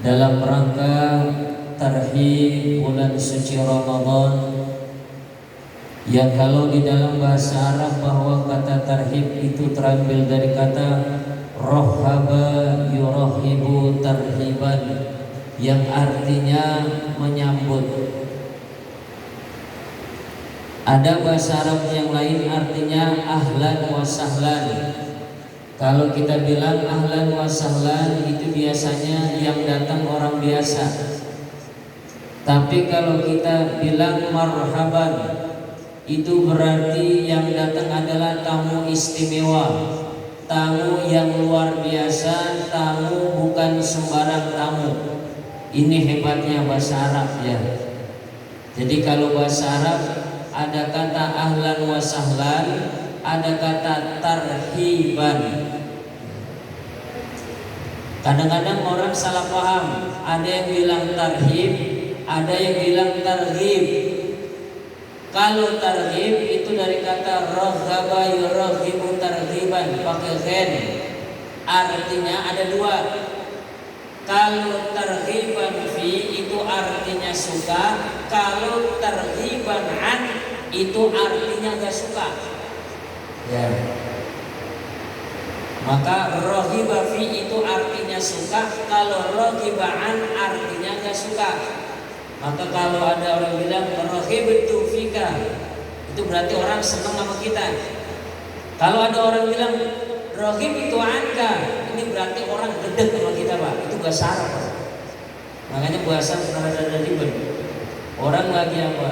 dalam rangka tarhib bulan suci Ramadan, yang kalau di dalam bahasa Arab bahwa kata tarhib itu terambil dari kata rohaba yurahibu tarhiban, yang artinya menyambut. Ada bahasa Arab yang lain artinya ahlan wa sahlan. Kalau kita bilang ahlan wa sahlan itu biasanya yang datang orang biasa. Tapi kalau kita bilang marhaban, itu berarti yang datang adalah tamu istimewa, tamu yang luar biasa, tamu bukan sembarang tamu. Ini hebatnya bahasa Arab ya. Jadi kalau bahasa Arab ada kata ahlan wa sahlan, ada kata tarhiban. Kadang-kadang orang salah paham, ada yang bilang tarhib, ada yang bilang tarhib. Kalau tarhib itu dari kata rohaba yurahibu tarhiban, pakai ghen. Artinya ada dua. Kalau tarhiban fi itu artinya suka, kalau tarhiban an itu artinya gak suka. Ya. Maka rohiba fi itu artinya suka, kalau rohiba an artinya gak suka. Maka kalau ada orang bilang rohibtu fika, itu berarti orang senang sama kita. Kalau ada orang bilang rohibtu anka, ini berarti orang gedek sama kita, Pak. Itu bahasa Arab, Pak. Makanya bahasa ada ribet. Orang lagi apa?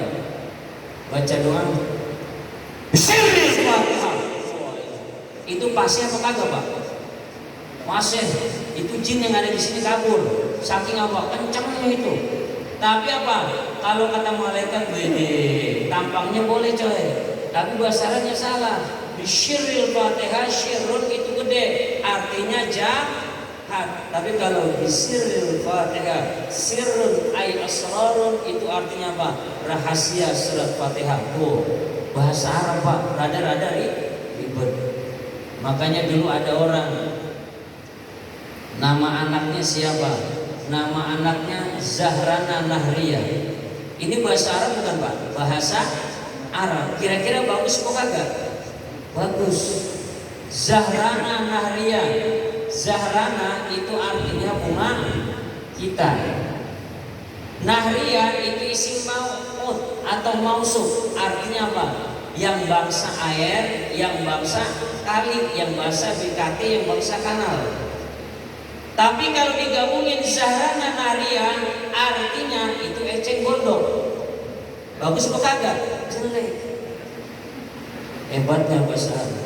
Baca doa itu pasti apa kagak, Pak? Pasti. Itu jin yang ada di sini kabur. Saking apa? Kencangnya itu. Tapi apa? Kalau kata malaikat bede, tampangnya boleh coy. Tapi bahasanya salah. Bisyiril Fatihah, syirrun itu gede, artinya jahat. Tapi kalau bisyiril Fatihah, sirrun ay asrarun, itu artinya apa? Rahasia surat Fatihah. Oh, bahasa Arab, Pak. Rada-rada ribet. Makanya dulu ada orang, nama anaknya siapa? Nama anaknya Zahrana Nahriyah. Ini bahasa Arab bukan, Pak? Bahasa Arab. Kira-kira bagus kok kagak? Bagus. Zahrana Nahriyah. Zahrana itu artinya bunga kita. Nahriyah itu isim maut atau mausuf. Artinya apa? Yang bangsa air, yang bangsa kali, yang bangsa BKT, yang bangsa kanal. Tapi kalau digabungin Zahrana Nahriyah, artinya itu eceng gondok. Bagus apa kagak? Jelek. Hebatnya bahasa Arab.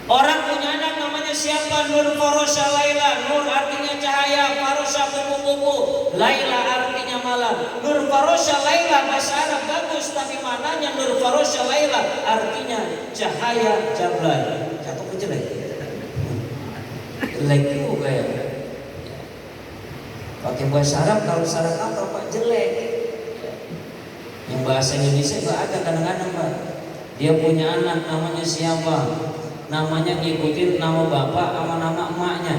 Orang punya anak namanya siapa? Nur Farosha Laila. Nur artinya cahaya, Farosha kupu-kupu, Laila artinya malam. Nur Farosha Laila bahasa Arab bagus, tapi maknanya Nur Farosha Laila artinya cahaya Jablay. Cakep aja jelek. Jelek juga ya. Pakai bahasa Arab, kalau salah kata Pak jelek. Yang bahasa Indonesia nggak ada kadang-kadang, Pak. Dia punya anak namanya siapa? Namanya ngikutin nama bapak sama nama emaknya.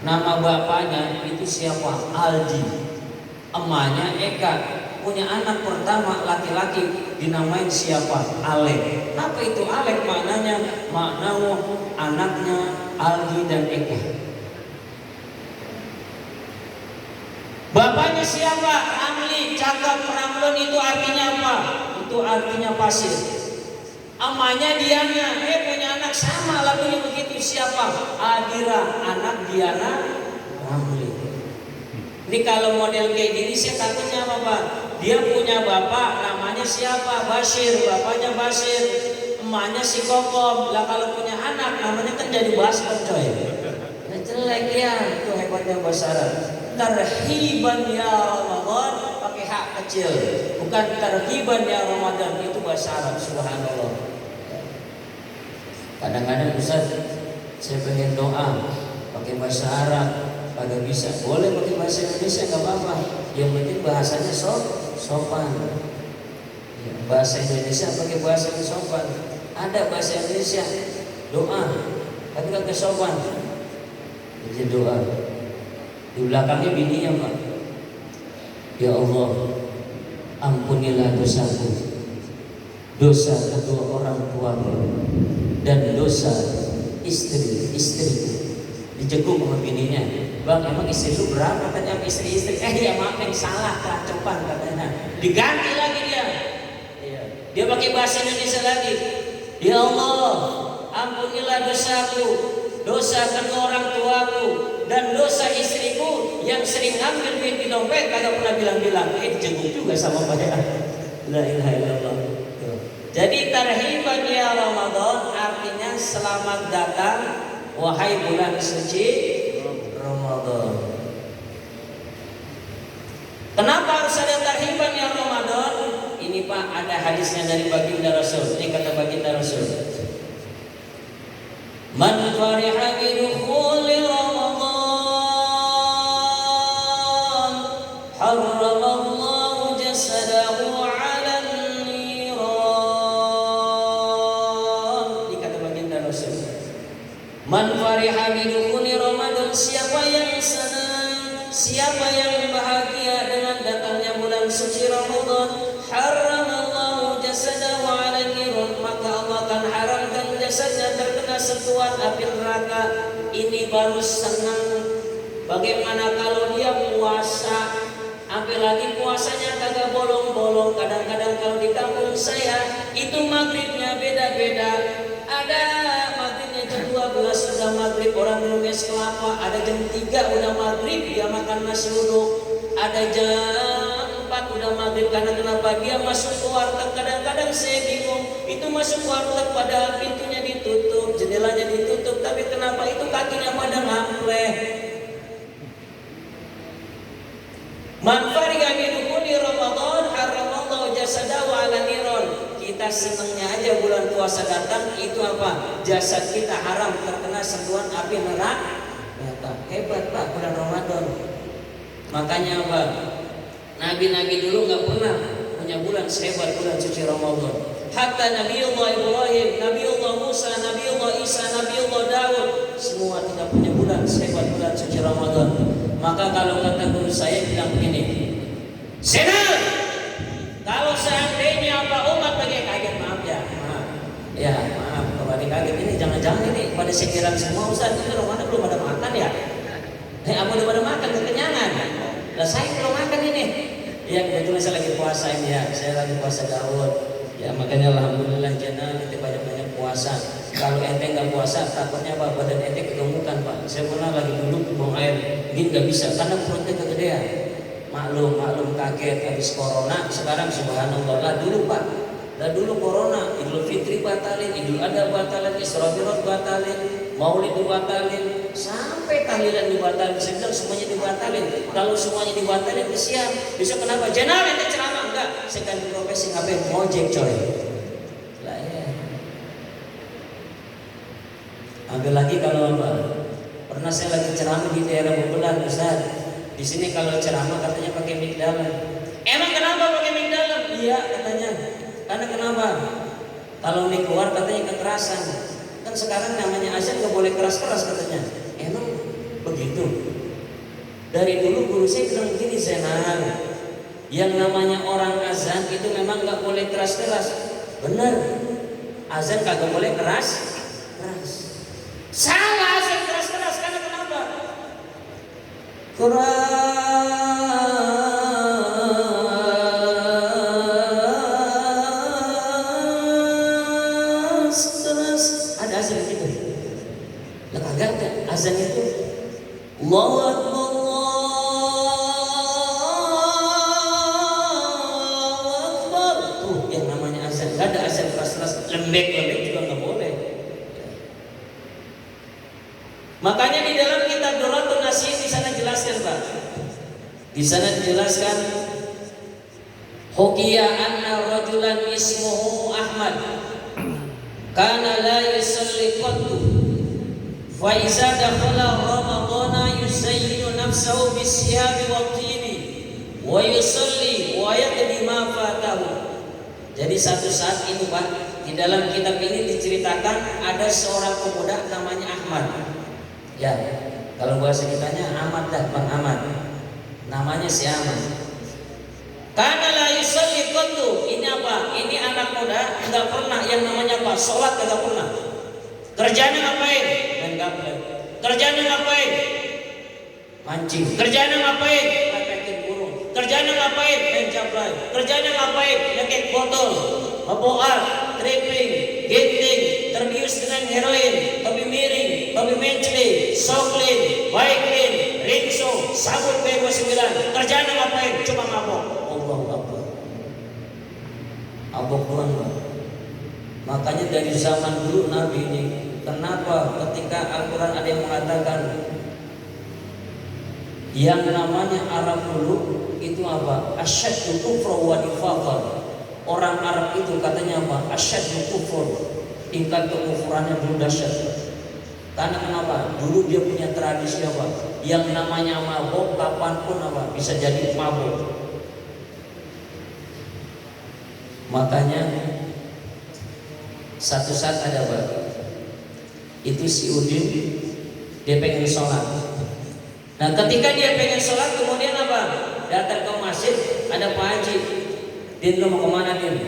Nama bapaknya itu siapa? Aldi. Emaknya Eka. Punya anak pertama laki-laki dinamain siapa? Alek. Apa itu Alek? Maknanya anaknya Aldi dan Eka. Bapaknya siapa? Ramli. Cakap Ramlon itu artinya apa? Itu artinya pasir. Amanya Diana, punya anak sama lagunya begitu. Siapa? Adira, anak Diana Ramli. Ini kalau model kayak gini saya takutnya apa, Pak? Dia punya bapak namanya siapa? Basir, bapaknya Basir, emaknya si Kokom. Lah kalau punya anak namanya kan jadi Baskom, coy. Nah, jelek ya, itu hebatnya bahasa Arab. Tarhiban ya Ramadan pakai hak kecil, bukan tarhiban ya Ramadan, itu bahasa Arab. Subhanallah. Kadang-kadang Ustaz, saya pengen doa pakai bahasa Arab, kagak bisa. Boleh pakai bahasa Indonesia nggak apa-apa. Yang penting bahasanya sopan. Ya, bahasa Indonesia pakai bahasa yang sopan. Ada bahasa Indonesia doa, tapi kagak sopan. Jadi doa. Di belakangnya bininya, Pak. Ya Allah, ampunilah dosaku, dosa kedua orang tuaku, dan dosa istri-istriku. Dijenguk sama bininya. Bang, emang istri lu berapa? Katanya istri-istri. Ya maaf, yang salah, kelacepan katanya. Diganti lagi dia. Dia pakai bahasa Indonesia lagi. Ya Allah, ampunilah dosaku, dosa kedua orang tuaku, dan dosa istriku yang sering ngambil duit di dompet kagak pernah bilang-bilang. Dijenguk juga sama saya. La ilaha illallah. Jadi tarhiban ya Ramadan artinya selamat datang wahai bulan suci Ramadan. Kenapa harus ada tarhiban ya Ramadan? Ini Pak, ada hadisnya dari baginda Rasul. Ini kata baginda Rasul. Man fariha bi dukhuli Ramadan harramallahu jasadahu 'alan niran. Ini kata baginda Rasul. Man fariha bi dukhuli Ramadan, siapa yang senang, siapa yang bahagia dengan datangnya bulan suci Ramadan, haramallahu jasadahu 'ala nirun, maka Allah akan haramkan jasadnya terkena sentuhan api neraka. Ini baru senang. Bagaimana kalau dia puasa? Apalagi puasanya kagak bolong-bolong. Kadang-kadang kalau di kampung saya itu maghribnya beda-beda. Ada maghribnya jam 12 sudah maghrib, orang minum es kelapa. Ada jam 3 udah maghrib, dia makan nasi uduk. Ada jam 4 udah maghrib. Karena kenapa? Dia masuk ke warteg. Kadang-kadang saya bingung, itu masuk warteg padahal pintunya ditutup, jendelanya ditutup, tapi kenapa itu kakinya pada ngampleh? Man fariha bi dukhuli Ramadan haramallahu jasadahu 'ala niran. Kita senangnya aja bulan puasa datang, itu apa? Jasad kita haram terkena sentuhan api neraka. Hebat Pak bulan Ramadan. Makanya apa? Nabi-nabi dulu nggak pernah punya bulan sehebat bulan suci Ramadan. Hatta Nabiullah Ibrahim, Nabiullah Musa, Nabiullah Isa, Nabiullah Daud, semua tidak punya bulan sehebat bulan suci Ramadan. Maka kalau kata guru saya bilang begini, Senal, kalau seandainya apa umat lagi kaget, maaf ya, maaf kalau ada kaget ini jangan-jangan ini pada sekiran semua Ustaz itu Ramadan belum ada makan ya? Apa udah pada makan kekenyangan? Lah saya belum makan ini. Ya kebetulan saya lagi puasa ini ya, saya lagi puasa Daud. Ya makanya alhamdulillah jenengan kita banyak-banyak puasa. Kalau ente nggak puasa, takutnya apa? Badan ente kegemukan Pak. Saya pernah lagi dulu buang air, ini nggak bisa karena perutnya kegedean. Maklum kaget habis corona. Sekarang subhanallah lah dulu Pak. Lah dulu corona, Idul Fitri batalin, Idul Adha batalin, Isra Mi'raj batalin, Maulid dibatalin, sampai tahlilan dibatalin. Saya bilang semuanya dibatalin. Kalau semuanya dibatalin, kesian. Besok kenapa? Jenal ente ceramah enggak? Saya ganti profesi ngapain? Mojek coy. Lah ya. Ambil lagi kalau apa? Pernah saya lagi ceramah di daerah Bogor, Ustaz. Di sini kalau ceramah katanya pakai mic dalam. Emang kenapa pakai mic dalam? Iya katanya. Karena kenapa? Kalau mic keluar katanya kekerasan. Kan sekarang namanya azan nggak boleh keras-keras katanya. Emang begitu? Dari dulu guru saya bilang begini, Zainal, yang namanya orang azan itu memang nggak boleh keras-keras. Benar, azan kagak boleh keras. Salah azan keras-keras karena kenapa? Keras ada azan gitu. Lah kagak ada azan itu. Allahu Akbar. Ada azan keras-keras, lembek-lembek juga nggak boleh. Makanya di dalam kitab Duratul Nasih di sana jelaskan Pak. Di sana dijelaskan Hukiya anna rajulan ismuhu Ahmad kana la yusalli qattu fa iza dakhala ramadana yusayyinu nafsahu bis-siyami wat-tini wa yusalli wa yaqdi ma fatahu. Jadi satu saat ini Pak, di dalam kitab ini diceritakan ada seorang pemuda namanya Ahmad. Ya, Kalau bahasa kitanya Ahmad dah, Bang Ahmad. Namanya si Ahmad. Karena la yusalli qattu. Ini apa? Ini anak muda enggak pernah yang namanya apa? Salat enggak pernah. Kerjanya ngapain? Main gaple. Kerjanya ngapain? Mancing. Kerjanya ngapain? Lepetin burung. Kerjanya ngapain? Main jablay. Kerjanya ngapain? Nyekek botol, mabok, tripping, ginting, terbius dengan heroin, hobi miring, hobi mencli, soklin, baiklin, rinso, sabut B29. Kerjanya ngapain? Cuma mabok. Allahu Akbar. Mabok doang. Makanya dari zaman dulu Nabi ini, kenapa ketika Al-Quran ada yang mengatakan yang namanya Arab dulu itu apa? Asyaddu kufra wa nifaqan. Orang Arab itu katanya apa? Asyaddu kufra. Tingkat kekufurannya dulu dahsyat. Karena kenapa? Dulu dia punya tradisi apa? Yang namanya mabok kapanpun apa? Bisa jadi mabok. Makanya satu saat ada apa? Itu si Udin dia pengen sholat. Nah ketika dia pengen sholat kemudian apa? Datang ke masjid ada Pak Haji. Din lu mau kemana Din?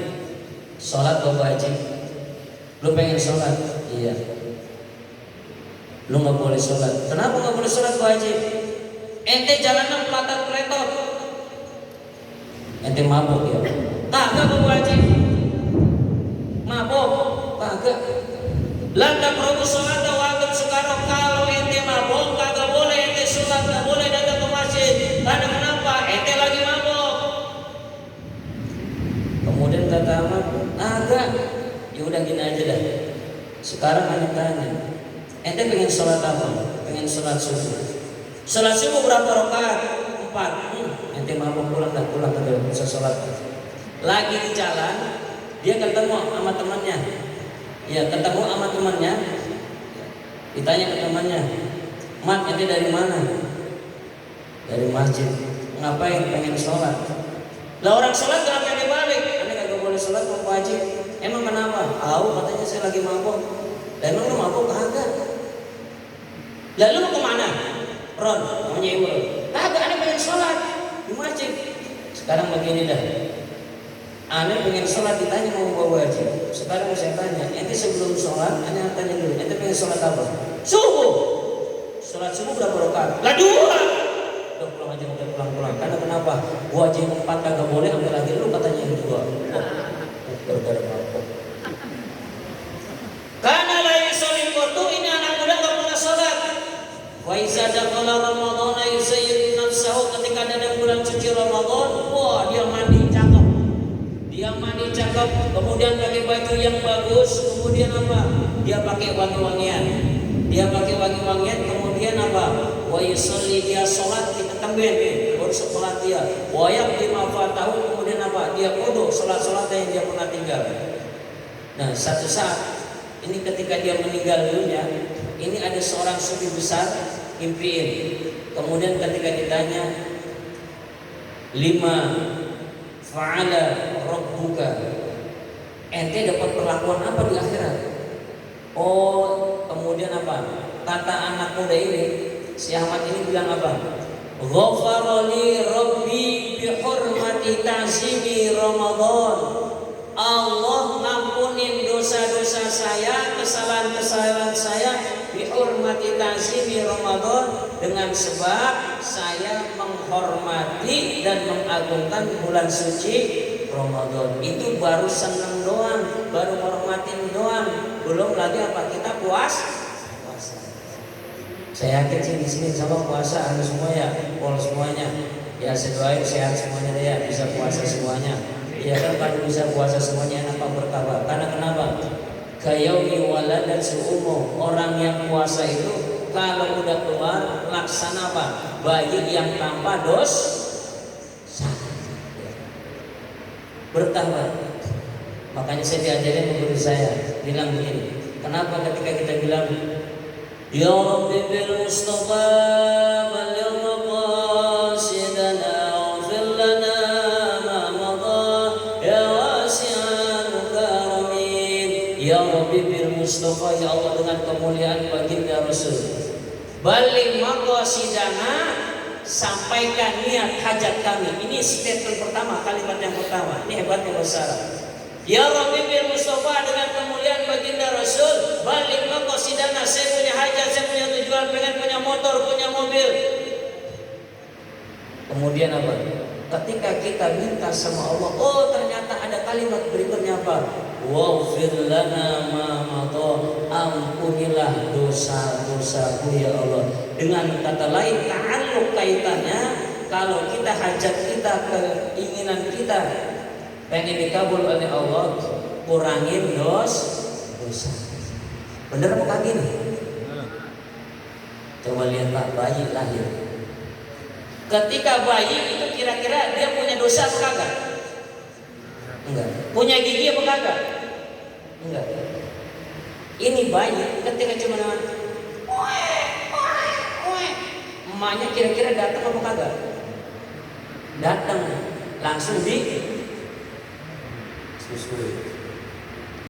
Sholat Pak Haji. Lu pengen sholat? Iya. Lu nggak boleh sholat. Kenapa nggak boleh sholat Pak Haji? Ente jalanan pelatan kletot. Ente mabuk ya? Kagak Pak Haji. Mabuk? Kagak. Landa prabu sholat waktu sekarang kalau ente mabuk kagak boleh ente sholat, nggak boleh datang ke masjid. Karena kenapa? Ente lagi mabuk. Kemudian kata Ahmad, agak. Ya udah gini aja dah. Sekarang ane tanya, ente pengen sholat apa? Pengen sholat subuh. Sholat subuh berapa rakaat? 4. Ente mabuk pulang kagak bisa sholat. Lagi di jalan, dia ketemu sama temannya. Ya ketemu sama temannya, ditanya ke temannya, Mat ente dari mana? Dari masjid. Ngapain? Pengen sholat. Lah orang sholat kenapa ente balik? Ane kagak boleh sholat Pak Haji. Emang kenapa? Tahu katanya saya lagi mabuk. Lah emang lu mabuk kagak? Lah lu mau kemana? Ron, namanya Imron. Kagak, ane pengen sholat di masjid. Sekarang begini dah. Ane pengen sholat ditanya mau bawa wajib. Sekarang saya tanya, ente sebelum sholat, ane tanya dulu, ente pengen sholat apa? Subuh. Sholat subuh berapa rakaat? Lah 2. Udah pulang aja, udah pulang. Karena kenapa? Wajib 4 kagak boleh, ambil lagi lu katanya yang 2. Gara-gara mabuk. Karena lain sholat kotu ini anak muda nggak pernah sholat. Wa iza dakhala Ramadan yuzayyinu nafsahu, ketika ada bulan suci Ramadan, wah dia mandi cakep. Dia mandi cakep, kemudian pakai baju yang bagus, kemudian apa? Dia pakai wangi-wangian. Kemudian apa? Wa yusalli, dia sholat di ketemben, baru sholat dia. Wa yaqdi ma fatahu, kemudian apa? Dia qudhu sholat-sholat yang dia pernah tinggal. Nah, satu saat ini ketika dia meninggal dunia, ini ada seorang sufi besar impiin. Kemudian ketika ditanya, 5 fa'ala rabbuka, ente dapat perlakuan apa di akhirat? Oh, kemudian apa? Kata anak muda ini, si Ahmad ini bilang apa? Ghafarali rabbi bi hurmati ta'zimi Ramadan. Allah ngampunin dosa-dosa saya, kesalahan-kesalahan saya bi hurmati ta'zimi Ramadan, dengan sebab saya menghormati dan mengagungkan bulan suci Ramadan. Itu baru seneng doang, baru menghormatin doang, belum lagi apa kita puasa. Saya yakin sih di sini sama puasa anda semua ya, pol semuanya. Ya saya doain sehat semuanya ya, bisa puasa semuanya. Ya kan kalau bisa puasa semuanya enak berkah. Karena kenapa? Kayaumi waladat su'umu, orang yang puasa itu kalau udah keluar laksana apa? Bayi yang tanpa dosa. Berkah. Makanya saya diajarin guru saya bilang begini. Kenapa ketika kita bilang Ya Rabbi bil Mustafa balligh maqasidana waghfir lana ma madha ya wasi'al karamin. Ya Rabbi bil Mustafa, ya Allah dengan kemuliaan baginda Rasul. Balik maqasidana, sampaikan niat hajat kami. Ini statement pertama, kalimat yang pertama. Ini hebatnya bahasa Arab. Ya Rabbi bil Mustafa, dengan kemuliaan baginda Rasul, balik maqasidana, saya punya hajat, saya punya tujuan, pengen punya motor, punya mobil. Kemudian apa? Ketika kita minta sama Allah, oh ternyata ada kalimat berikutnya apa? Waghfir lana ma madha, ampunilah dosa-dosaku ya Allah. Dengan kata lain, ta'alluq kaitannya, kalau kita hajat kita, keinginan kita pengen dikabul oleh Allah, kurangin dosa. Bener apa kagak nih? Coba lihat Pak, bayi lahir. Ketika bayi itu kira-kira dia punya dosa apa kagak? Enggak. Punya gigi apa kagak? Enggak. Ini bayi ketika cuma emaknya kira-kira datang apa kagak? Datang, langsung di susui.